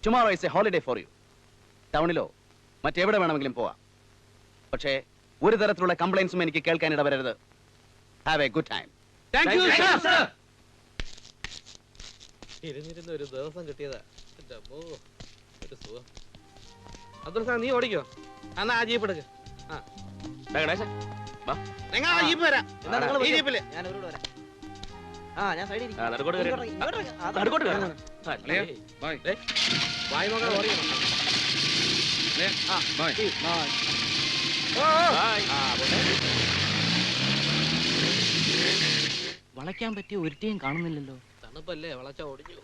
Tomorrow is a holiday for you. ടൗണിലോ മറ്റെവിടെ വേണമെങ്കിലും പോവാം. പക്ഷേ ഒരു തരത്തിലുള്ള കംപ്ലൈൻസും എനിക്ക് കേൾക്കാൻ ഇടവരരുത്. Have a good time. Thank you sir. ഇരുന്നിരുന്ന് ഒരു ദിവസം കിട്ടിയതാ. ഒരു സുഖം. അബ്ദുൾ സാർ നീ ഓടിക്കോ. എന്നാ ആ ജീപ്പ് എടുക്ക്. ഗണേശ വാ. നിങ്ങൾ ആ ജീപ്പ് വരാം. ഈ ജീപ്പില് ഞാൻ അവരോട് വരാം. ഞാൻ സൈഡിൽ നടുക്കോട്ട് കയറി. വായി നോക്കാൻ ഓടിക്കണം. വളയ്ക്കാൻ പറ്റിയ ഒരുത്തേയും കാണുന്നില്ലല്ലോ. തണുപ്പല്ലേ, വളച്ച ഓടിച്ചു.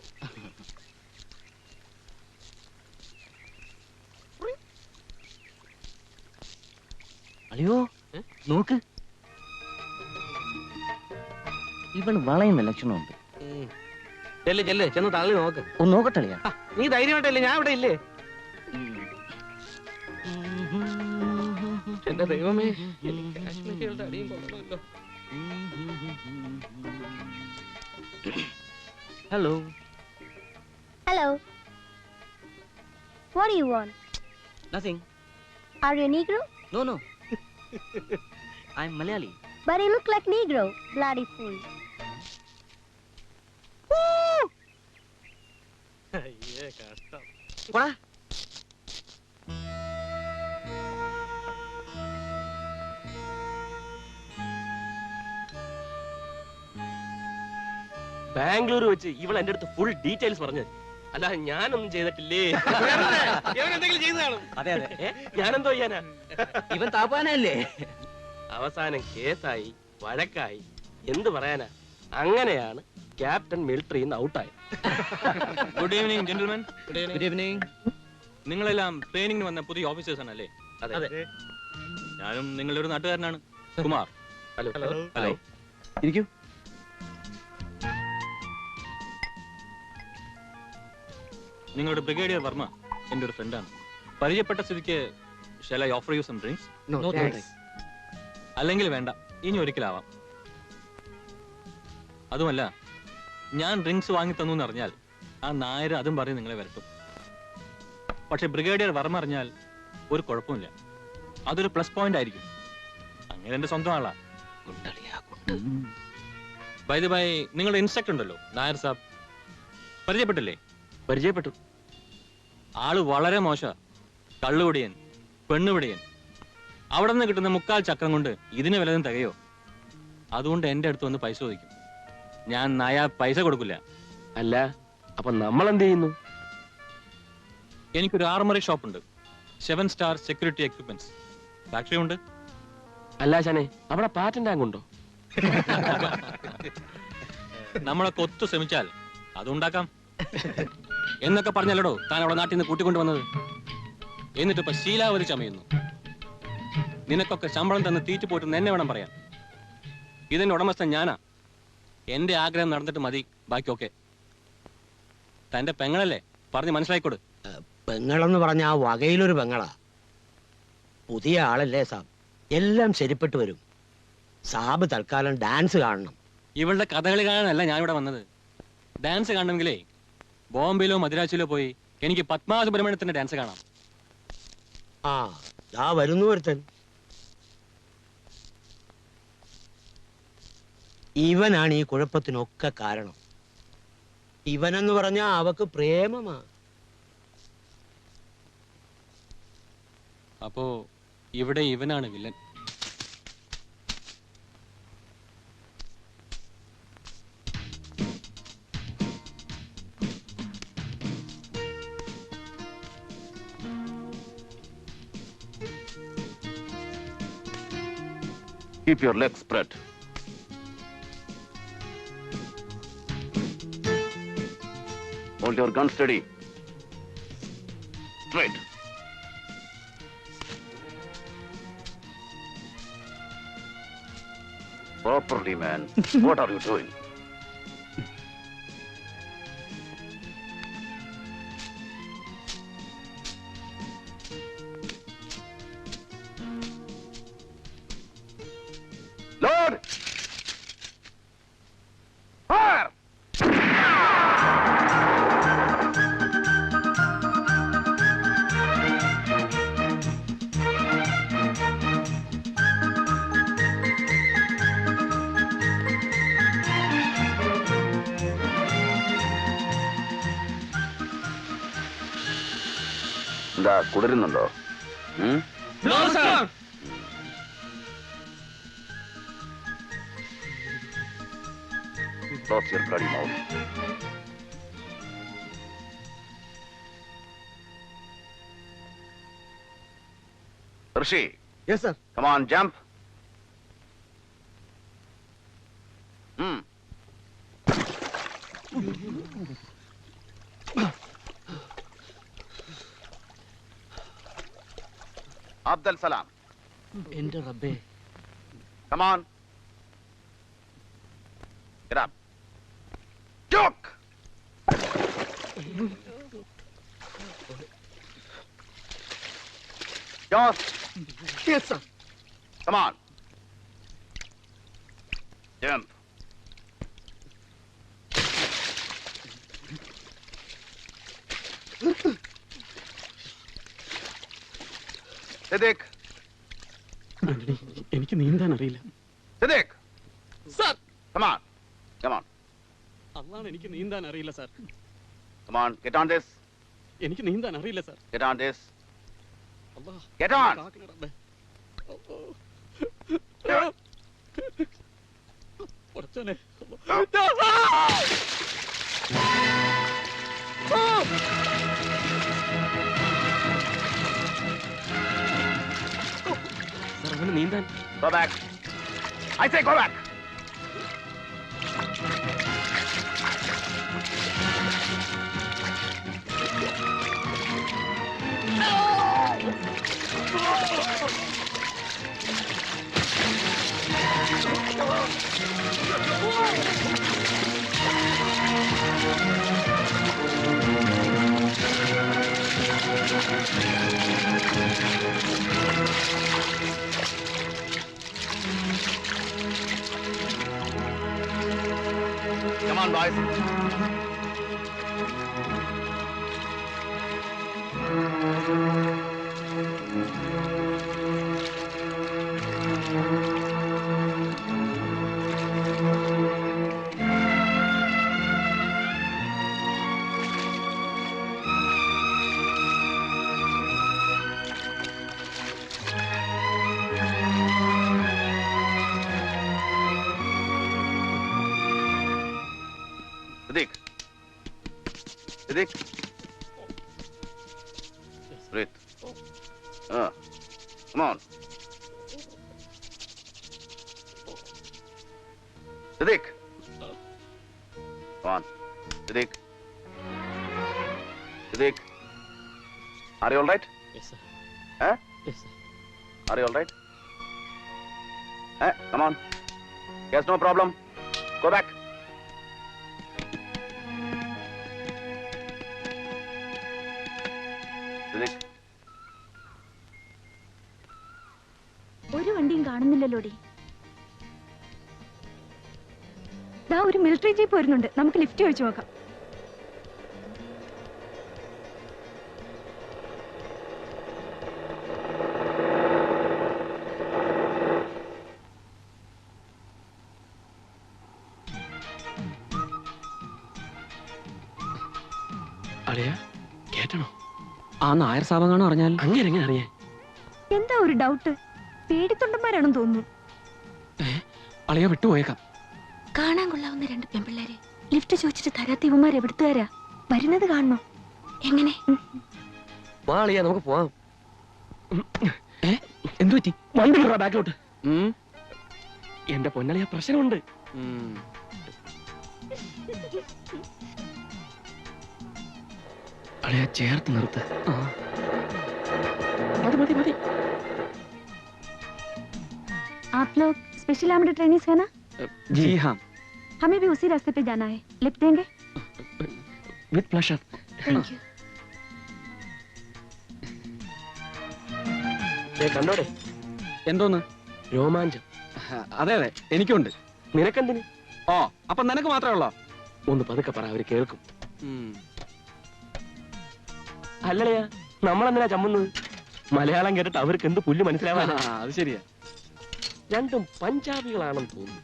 അയ്യോ നോക്ക്, ഇവള് വളയുന്ന ലക്ഷണമുണ്ട്. ചെല്ല് ചെല്ല്, ചെന്ന് തള്ളി നോക്ക്. ഒന്ന് നോക്കട്ടളിയാ. നീ ധൈര്യമായിട്ടല്ലേ, ഞാൻ ഇവിടെ ഇല്ലേ? എന്റെ ദൈവമേ, കാശ്മീരികളുടെ അടിയും കൊള്ളണമല്ലോ. Hello. Hello. What do you want? Nothing. Are you Negro? No, no. I'm Malayali. But you look like Negro. Bloody fool. അയ്യേ കഷ്ടം. ബാംഗ്ലൂർ വെച്ച് ഇവൾ എന്റെ അടുത്ത് ഫുൾ ഡീറ്റെയിൽസ് പറഞ്ഞു. അല്ല ഞാനൊന്നും ചെയ്തിട്ടില്ലേ. എന്തെങ്കിലും ചെയ്തു കാണും. അതെ അതെ, ഞാനെന്തോ ചെയ്യാനാ? ഇവൻ താപ്പാനല്ലേ. അവസാനം കേസായി, വഴക്കായി, എന്ത് പറയാനാ? അങ്ങനെയാണ് ക്യാപ്റ്റൻ മിലിറ്ററിയിൽ നിന്ന് ഔട്ടായത്. Good evening gentlemen. Good evening. നിങ്ങളെല്ലാം ട്രെയിനിങ്ങിന് വന്ന പുതിയ ഓഫീസേഴ്സ് ആണല്ലേ? അതെ. ഞാനും നിങ്ങളുടെ ഒരു നാട്ടുകാരനാണ്, കുമാർ. ഹലോ. ഹലോ. ഇരിക്കൂ. നിങ്ങളുടെ ബ്രിഗേഡിയർ വർമ്മ എൻ്റെ ഒരു ഫ്രണ്ടാണ്. പരിചയപ്പെട്ട സ്ഥിതിക്ക് shall I offer you some drinks? No thanks. അല്ലെങ്കിൽ വേണ്ട, ഇനി ഒരിക്കലാവാം. അതുമല്ല, ഞാൻ ഡ്രിങ്ക്സ് വാങ്ങി തന്നു എന്നറിഞ്ഞാൽ ആ നായർ അതും പറഞ്ഞ് നിങ്ങളെ വരട്ടും. പക്ഷെ ബ്രിഗേഡിയർ വർമ്മ അറിഞ്ഞാൽ ഒരു കുഴപ്പമില്ല, അതൊരു പ്ലസ് പോയിന്റ് ആയിരിക്കും. അങ്ങനെ എന്റെ സ്വന്തം ആളാ. ബൈ ദ ബൈ, നിങ്ങളുടെ ഇൻസ്ട്രക്ടർ ഉണ്ടല്ലോ നായർ സാബ്, പരിചയപ്പെട്ടില്ലേ? പരിചയപ്പെട്ടു. ആള് വളരെ മോശ, കള്ളുപിടിയൻ, പെണ്ണുപിടിയൻ. അവിടെ നിന്ന് കിട്ടുന്ന 3/4 ചക്രം കൊണ്ട് ഇതിന് വല്ലതും തികയോ? അതുകൊണ്ട് എന്റെ അടുത്ത് വന്ന് പൈസ ചോദിക്കും. ഞാൻ പൈസ കൊടുക്കില്ല. അല്ല, അപ്പൊ നമ്മൾ എന്ത് ചെയ്യുന്നു? എനിക്കൊരു ആർമറി ഷോപ്പ് ഉണ്ട്, 7 സ്റ്റാർ സെക്യൂരിറ്റി എക്വിപ്മെന്റ്സ്. ഫാക്ടറി ഉണ്ട്. അല്ല ശനെ, അവിടെ പാറ്റന്റ് ടാങ്ക് ഉണ്ടോ? നമ്മളൊക്കെ ഒത്തു ശ്രമിച്ചാൽ അതുണ്ടാക്കാം എന്നൊക്കെ പറഞ്ഞല്ലോ താൻ അവളെ നാട്ടിൽ നിന്ന് കൂട്ടിക്കൊണ്ടുവന്നത്. എന്നിട്ടിപ്പോ ശീലാവതി ചമയുന്നു. നിനക്കൊക്കെ ശമ്പളം തന്ന് തീറ്റു പോയിട്ട് എന്നെ വേണം പറയാൻ. ഇതിന്റെ ഉടമസ്ഥൻ ഞാനാ. എന്റെ ആഗ്രഹം നടന്നിട്ട് മതി, ബാക്കിയൊക്കെ. തന്റെ പെങ്ങളല്ലേ, പറഞ്ഞ് മനസ്സിലായിക്കോട്. പെങ്ങളെന്ന് പറഞ്ഞ ആ വകയിലൊരു പെങ്ങളാ. പുതിയ ആളല്ലേ സാബ്, എല്ലാം ശരിപ്പെട്ടു വരും. സാബ് തൽക്കാലം ഡാൻസ് കാണണം. ഇവളുടെ കഥകളി കാണാനല്ല ഞാനിവിടെ വന്നത്. ഡാൻസ് കാണണമെങ്കിലേ ബോംബെയിലോ മദ്രാസിലോ പോയി എനിക്ക് പത്മാസുബ്രഹ്മണ്യത്തിന്റെ ഡാൻസ് കാണാം. ആ ദാ വരുന്നു ഒരുത്തൻ. ഇവനാണ് ഈ കുഴപ്പത്തിനൊക്കെ കാരണം. ഇവനെന്ന് പറഞ്ഞാ അവക്ക് പ്രേമമാ. അപ്പോ ഇവിടെ ഇവനാണ് villain. Keep your legs spread. Hold your gun steady. Straight. Properly, man. What are you doing? Lord! Fire! എന്താ കുടരുന്നുണ്ടോ? Close your bloody mouth. Rishi. Yes, sir. Come on, jump. Abdul Salam. എന്റെ റബ്ബേ. Come on. Get up. Joke. Josh. Yes, sir. Come on. Jump. Siddiq. എനിക്ക് നീന്താൻ അറിയില്ല. Siddiq. Sir, Come on. Come on. അതാണ് എനിക്ക് നീന്താൻ അറിയില്ല sir. Come on. Get on this. എനിക്ക് നീന്താൻ അറിയില്ല sir. Get on this. Allah, Get on. കാക്കണ റബ്ബേ. പടച്ചോനെ. സാർ അവന് നീന്താൻ. Go back. I say go back. Come on, boys. Siddiq. Siddiq. Breathe. Come on. Siddiq. Come on. Siddiq. Siddiq. Are you all right? Yes, sir. Huh? Yes, sir. Are you all right? Come on. Yes, no problem. Go back. Siddiq. ഒരു വണ്ടിയും കാണുന്നില്ലല്ലോടി. ദാ ഒരു military jeep വരുന്നുണ്ട്. നമുക്ക് lift ചോദിച്ചു നോക്കാം. അളിയ കേട്ടണോ? ആ നായർ സാബങ്ങാണോ അറിഞ്ഞാൽ? അങ്ങനെ എങ്ങനെ അറിയാൻ? എന്താ ഒരു ഡൗട്ട്? പേടിത്തൊണ്ടന്മാരാണെന്ന് തോന്നുന്നു. അളിയ വിട്ടുപോയേക്കാം. കാണാൻ കൊള്ളാവുന്ന രണ്ട് പെൺപിള്ളേരെ ലിഫ്റ്റ് ചോദിച്ചിട്ട് തരാത്ത ഇവന്മാർ എവിടുത്തുകാരാ? വരുന്നത് കാണണോ? എങ്ങനെ? വാ അളിയ, നമുക്ക് പോവാം. എന്തു പറ്റി? വണ്ടി ബാക്കിലോട്ട്. എന്റെ പൊന്നളിയ പ്രശ്നമുണ്ട്. അളിയ ചേർത്ത് നിർത്ത്. മതി മതി മതി. आप लोग स्पेशल आर्मड ट्रेनिंग्स है ना? जी हाँ. हमें भी उसी रास्ते पे जाना है. लिफ्ट देंगे? With pleasure. Thank you. കണ്ടോടെ എന്തോന്ന്? രോമാഞ്ചം. അതെ അതെ, എനിക്കുണ്ട്. നിനക്കെന്തിന്? ഓ, അപ്പൊ നിനക്ക് മാത്രമേ ഉള്ളോ? ഒന്ന് പതുക്കെ പറ, അവര് കേൾക്കും. അല്ലടയാ, നമ്മളെന്തിനാ ചമ്മുന്നത്? മലയാളം കേട്ടിട്ട് അവർക്ക് എന്ത് പുല്ല് മനസ്സിലാവാൻ? അത് ശരിയാ. രണ്ടും പഞ്ചാബികളാണെന്ന് തോന്നുന്നു.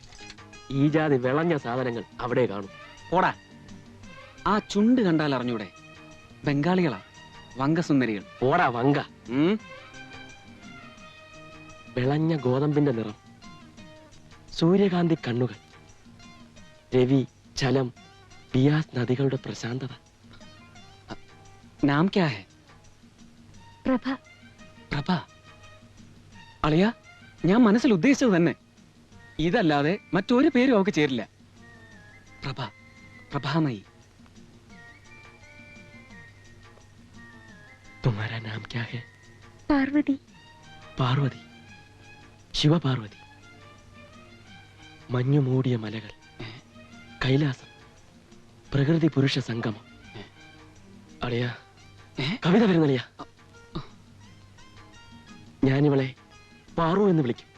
ഈ ജാതി വിളഞ്ഞ സാധനങ്ങൾ അവിടെ കാണും. പോടാ, ആ ചുണ്ട് കണ്ടാൽ അറിഞ്ഞൂടെ? ബംഗാളികളാ. വങ്കസുന്ദരികൾ. ഓടാ വങ്ക. ഉം. വിളഞ്ഞ ഗോതമ്പിന്റെ നിറം, സൂര്യകാന്തി കണ്ണുകൾ, രവി ചലം ബിയാസ് നദികളുടെ പ്രശാന്തത. നാം ക്യാ ഹെ? പ്രഭ. പ്രഭ. അളിയ, ഞാൻ മനസ്സിൽ ഉദ്ദേശിച്ചത് തന്നെ. ഇതല്ലാതെ മറ്റൊരു പേരും അവൾക്ക് ചേരില്ല. പ്രഭ, പ്രഭാമയി. तुम्हारा नाम क्या है? പാർവതി. പാർവതി, ശിവപാർവതി. മഞ്ഞു മൂടിയ മലകൾ, കൈലാസം, പ്രകൃതി പുരുഷ സംഗമം. അളിയ, കവിത വരുന്നളിയ. ഞാനിവളെ പാറു എന്ന് വിളിക്കും.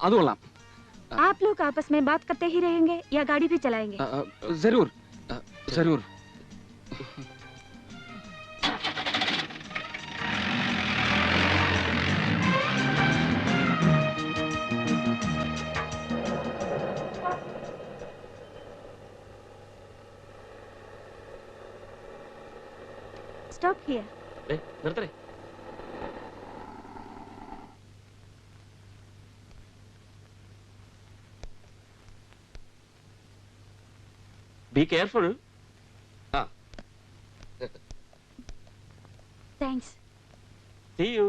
അത് കൊള്ളാം. आप लोग आपस में बात करते ही रहेंगे या गाड़ी भी चलाएंगे? जरूर जरूर. Stop here. നിർത്തേ. Be careful. Thanks. See you.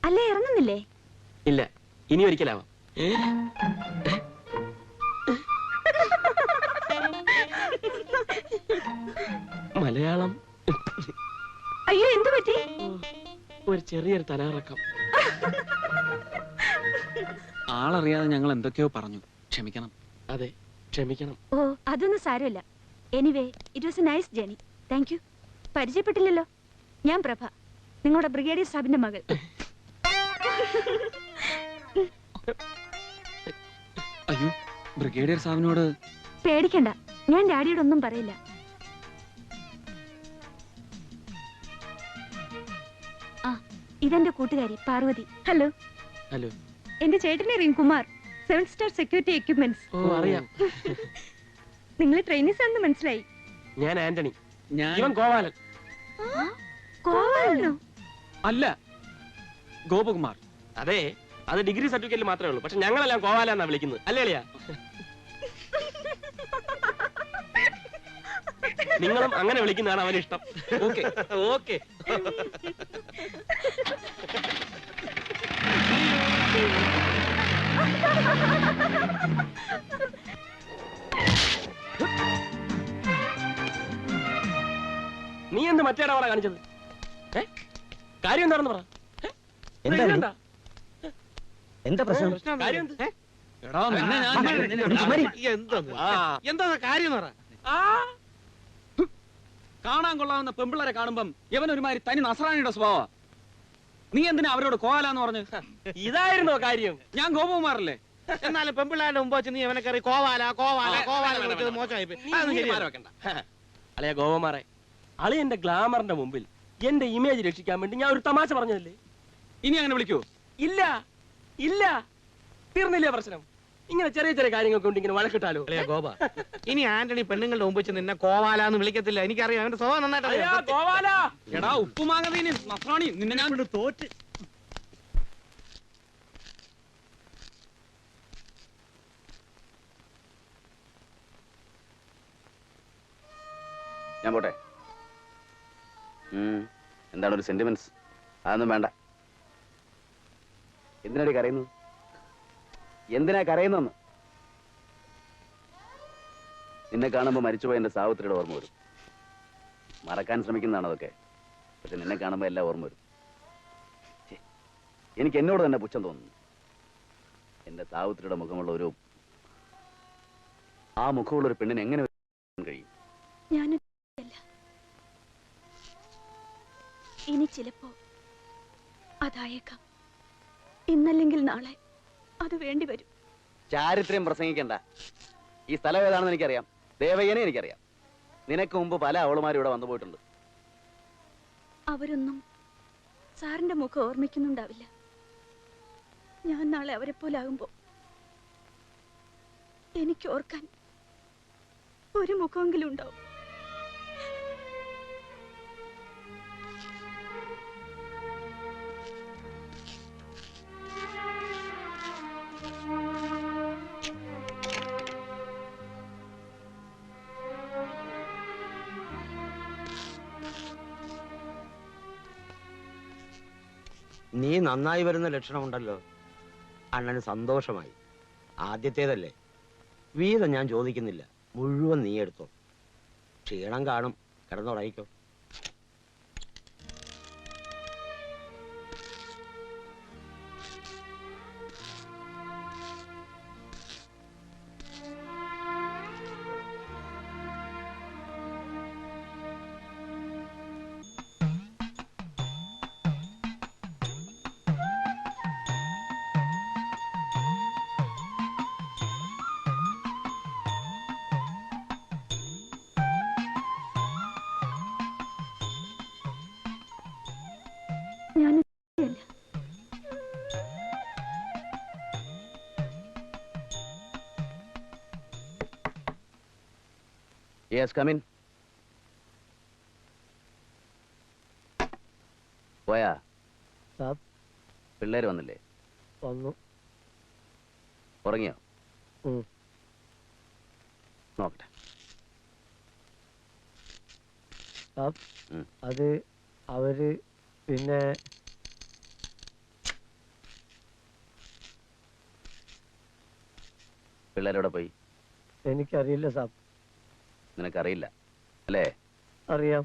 അല്ലേ ഇറങ്ങുന്നില്ലേ? ഇല്ല, ഇനി ഒരിക്കലാവാം. മലയാളം അയ്യോ, എന്തു പറ്റി? ഒരു ചെറിയൊരു തലകറക്കം. ആളറിയാതെ ഞങ്ങൾ എന്തൊക്കെയോ പറഞ്ഞു. ക്ഷമിക്കണം. അതെ, ക്ഷമിക്കണം. ഓ, അതൊന്നും സാരമില്ല. Anyway, it was a nice journey. Thank you. പരിചയപ്പെട്ടില്ലല്ലോ. ഞാൻ പ്രഭ, നിങ്ങളുടെ ബ്രിഗേഡിയർ സാബിന്റെ മകൾ. അയ്യോ, ബ്രിഗേഡിയർ സാബിനോട് പേടിക്കണ്ട, ഞാൻ ഡാഡിയോട് ഒന്നും പറയില്ല. ആ, ഇതെന്റെ കൂട്ടുകാരി പാർവതി. ഹലോ. ഹലോ. എന്റെ ചേട്ടനെ റിംകുമാർ, 7 സ്റ്റാർ സെക്യൂരിറ്റി എക്യുപ്മെന്റ്സ്. ഓ, അറിയാം. നിങ്ങൾ ട്രെയിനീസ് ആണെന്ന് മനസ്സിലായി. ഞാൻ ആന്റണി. ഞാൻ ഇവൻ ഗോപാലൻ. കോവാലനോ? അല്ല, ഗോപകുമാർ. അതെ, അത് ഡിഗ്രി സർട്ടിഫിക്കറ്റിൽ മാത്രമേ ഉള്ളൂ. പക്ഷെ ഞങ്ങളെല്ലാം ഗോപാല എന്നാ വിളിക്കുന്നത്. അല്ലേ അളിയാ? നിങ്ങളും അങ്ങനെ വിളിക്കുന്നതാണ് അവന് ഇഷ്ടം. Okay okay. നീ എന്ത് മറ്റേടാ അവിടെ കാണിച്ചത്? കാര്യം എന്താണെന്ന് പറ. എന്താ എന്താ പ്രശ്നം? കാര്യം എന്ത്? എടാ, നിന്നെ ഞാൻ എന്താ കാര്യം എന്ന് പറ. കാണാൻ കൊള്ളാവുന്ന പെമ്പിള്ളരെ കാണുമ്പം ഇവൻ ഒരുമാതിരി തനി നസ്രാണിയുടെ സ്വഭാവ. നീ എന്തിനാ അവരോട് കോവാലാന്ന് പറഞ്ഞു? ഇതായിരുന്നോ കാര്യം? ഞാൻ ഗോപകുമാറല്ലേ? എന്നാലും പെമ്പിള്ളാരുടെ മുമ്പ് വെച്ച് നീ അവനെ കയറി കോവാല കോവാല കോവാല എന്ന് വിളിച്ചത് മോശമായി പോയി. അതൊന്നും ശരിയല്ല. അളിയ ഗോപകുമാറെ, അളിയന്റെ ഗ്ലാമറിന്റെ മുമ്പിൽ എന്റെ ഇമേജ് രക്ഷിക്കാൻ വേണ്ടി ഞാൻ ഒരു തമാശ പറഞ്ഞതല്ലേ? ഇനി അങ്ങനെ വിളിക്കൂ? ഇല്ല ഇല്ല, തീർന്നില്ലേ പ്രശ്നം? ഇങ്ങനെ ചെറിയ ചെറിയ കാര്യങ്ങൾ കൊണ്ട് ഇങ്ങനെ വഴക്കിട്ടാലോ? ഗോപ, ഇനി ആന്റണി പെണ്ണുങ്ങളുടെ മുമ്പ് വെച്ച് നിന്നെ കോവാല എന്ന് വിളിക്കത്തില്ല. എനിക്കറിയാം, അവന്റെ സ്വഭാവം നന്നായിട്ട് അളിയാ, അറിയാം. ഗോപാല! എടാ, ഉപ്പുമാങ്ങ നസ്രാണി, നിന്നെ ഞാൻ തോറ്റ്. ഞാൻ പോട്ടെ. എന്താണ് ഒരു സെന്റിമെന്റ്സ്? അതൊന്നും വേണ്ട. എന്തിനാടി കരയുന്നു? എന്തിനാ കരയുന്നെന്ന്? നിന്നെ കാണുമ്പോൾ മരിച്ചുപോയ എന്റെ സാവിത്രിയുടെ ഓർമ്മ വരും. മറക്കാൻ ശ്രമിക്കുന്നതാണ് അതൊക്കെ. പക്ഷെ നിന്നെ കാണുമ്പോൾ എല്ലാം ഓർമ്മ വരും. എനിക്ക് എന്നോട് തന്നെ പുച്ഛം തോന്നുന്നു. എന്റെ സാവിത്രിയുടെ മുഖമുള്ള ആ മുഖമുള്ള ഒരു പെണ്ണിന് എങ്ങനെ കഴിയും? ഞാനല്ല, ഇനി ചിലപ്പോ അതായേക്കാം. ഇന്നല്ലെങ്കിൽ നാളെ അത് വേണ്ടി വരും. ചാരിത്രം പ്രസംഗിക്കണ്ട. ഈ സ്ഥലം ഏതാണെന്ന് എനിക്കറിയാം. ദേവയ്യനെ എനിക്കറിയാം. നിനക്ക് മുമ്പ് പല അവളുമാരും ഇവിടെ വന്നു പോയിട്ടുണ്ട്. അവരൊന്നും സാറിന്റെ മുഖം ഓർമ്മിക്കുന്നുണ്ടാവില്ല. ഞാൻ നാളെ അവരെ പോലാകുമ്പോ എനിക്ക് ഓർക്കാൻ ഒരു മുഖമെങ്കിലും ഉണ്ടാവും. നീ നന്നായി വരുന്ന ലക്ഷണമുണ്ടല്ലോ. അണ്ണന് സന്തോഷമായി. ആദ്യത്തേതല്ലേ. വീതം ഞാൻ ചോദിക്കുന്നില്ല, മുഴുവൻ നീ എടുത്തോ. ക്ഷീണം കാണും, കിടന്നുറങ്ങിക്കോ. ഞാൻ യെസ് കമിൻ. പോയാ പിള്ളേര് വന്നില്ലേ? വന്നു. ഉറങ്ങിയോ? നോക്കട്ടെ. അത് അവര് പിന്നെ പിള്ളേരോടെ പോയി? എനിക്കറിയില്ല സാബ്. നിനക്കറിയില്ല അല്ലേ? അറിയാം.